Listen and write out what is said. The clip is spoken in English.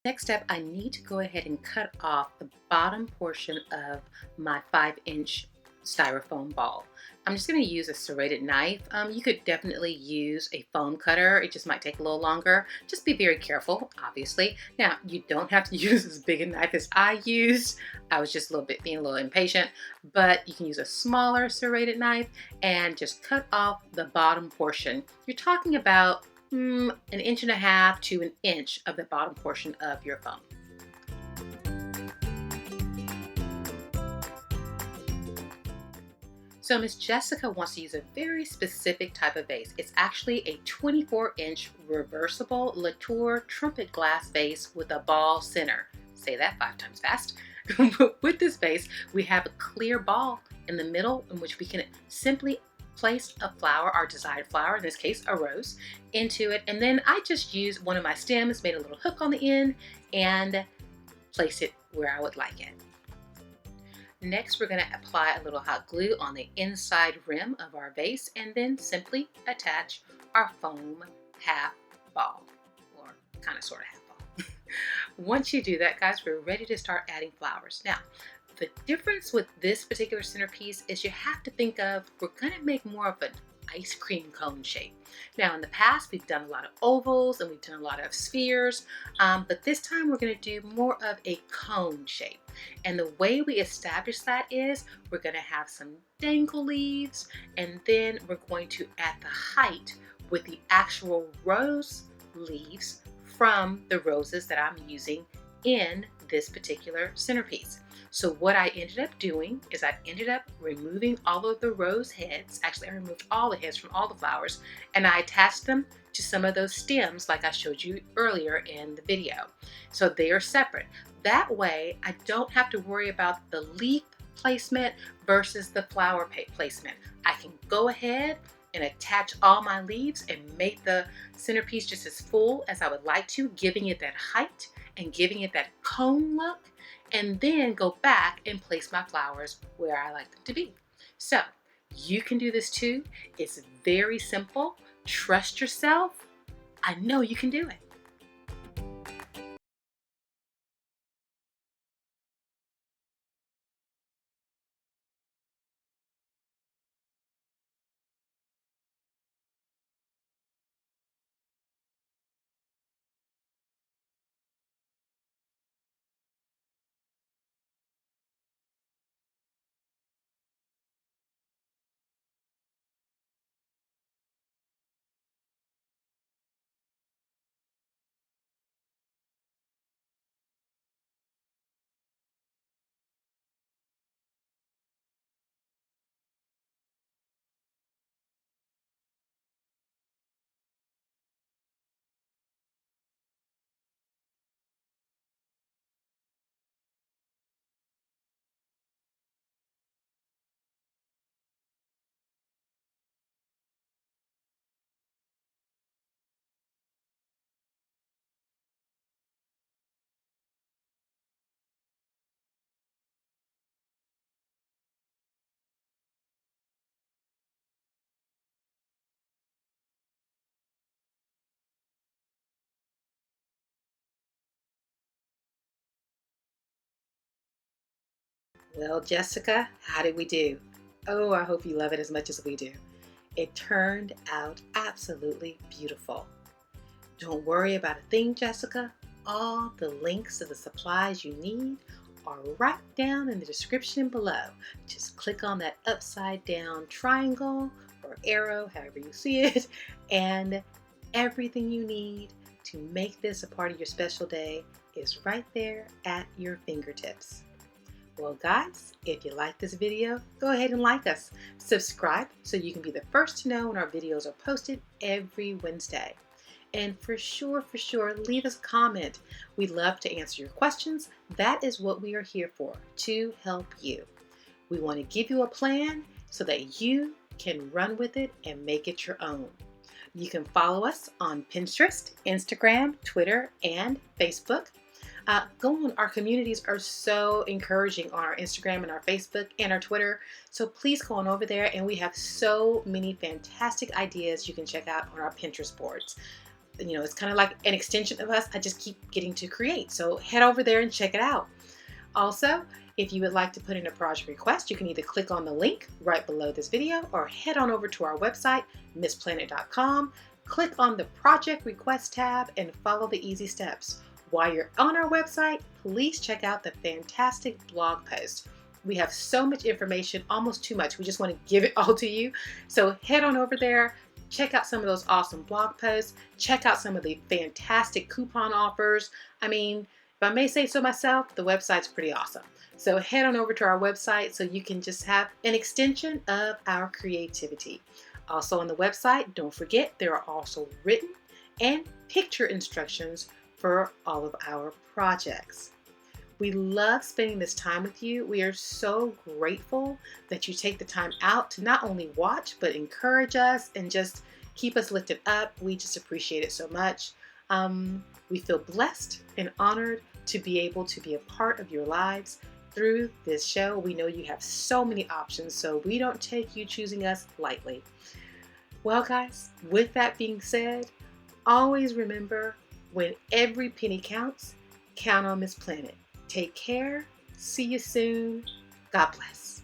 Next step, I need to go ahead and cut off the bottom portion of my 5-inch styrofoam ball. I'm just going to use a serrated knife. You could definitely use a foam cutter. It just might take a little longer. Just be very careful, obviously. Now, you don't have to use as big a knife as I used. I was just being a little impatient, but you can use a smaller serrated knife and just cut off the bottom portion. You're talking about 1.5 to an inch of the bottom portion of your foam. So Miss Jessica wants to use a very specific type of vase. It's actually a 24-inch reversible Latour trumpet glass vase with a ball center. Say that 5 times fast. With this vase, we have a clear ball in the middle in which we can simply place a flower, our desired flower, in this case a rose, into it. And then I just used one of my stems, made a little hook on the end, and place it where I would like it. Next, we're going to apply a little hot glue on the inside rim of our vase and then simply attach our foam half ball, or kind of sort of half ball. Once you do that, guys, we're ready to start adding flowers. Now, the difference with this particular centerpiece is you have to think of, we're going to make more of an ice cream cone shape. Now, in the past, we've done a lot of ovals and we've done a lot of spheres, but this time we're going to do more of a cone shape. And the way we establish that is we're going to have some dangle leaves, and then we're going to add the height with the actual rose leaves from the roses that I'm using in this particular centerpiece. So what I ended up doing is I ended up removing all of the rose heads. Actually, I removed all the heads from all the flowers, and I attached them to some of those stems like I showed you earlier in the video. So they are separate. That way, I don't have to worry about the leaf placement versus the flower placement. I can go ahead and attach all my leaves and make the centerpiece just as full as I would like to, giving it that height and giving it that cone look, and then go back and place my flowers where I like them to be. So you can do this too. It's very simple. Trust yourself. I know you can do it. Well, Jessica, how did we do? Oh, I hope you love it as much as we do. It turned out absolutely beautiful. Don't worry about a thing, Jessica. All the links to the supplies you need are right down in the description below. Just click on that upside down triangle or arrow, however you see it, and everything you need to make this a part of your special day is right there at your fingertips. Well, guys, if you like this video, go ahead and like us. Subscribe so you can be the first to know when our videos are posted every Wednesday. And for sure, leave us a comment. We'd love to answer your questions. That is what we are here for, to help you. We want to give you a plan so that you can run with it and make it your own. You can follow us on Pinterest, Instagram, Twitter, and Facebook. Go on. Our communities are so encouraging on our Instagram and our Facebook and our Twitter. So please go on over there, and we have so many fantastic ideas you can check out on our Pinterest boards. it's kind of like an extension of us. I just keep getting to create. So head over there and check it out. Also, if you would like to put in a project request, you can either click on the link right below this video or head on over to our website, MissPlanIt.com. Click on the project request tab and follow the easy steps. While you're on our website, please check out the fantastic blog post. We have so much information, almost too much. We just want to give it all to you. So head on over there, check out some of those awesome blog posts, check out some of the fantastic coupon offers. I mean, if I may say so myself, the website's pretty awesome. So head on over to our website so you can just have an extension of our creativity. Also on the website, don't forget, there are also written and picture instructions for all of our projects. We love spending this time with you. We are so grateful that you take the time out to not only watch, but encourage us and just keep us lifted up. We just appreciate it so much. We feel blessed and honored to be able to be a part of your lives through this show. We know you have so many options, so we don't take you choosing us lightly. Well, guys, with that being said, always remember, when every penny counts, count on MissPlanIt. Take care. See you soon. God bless.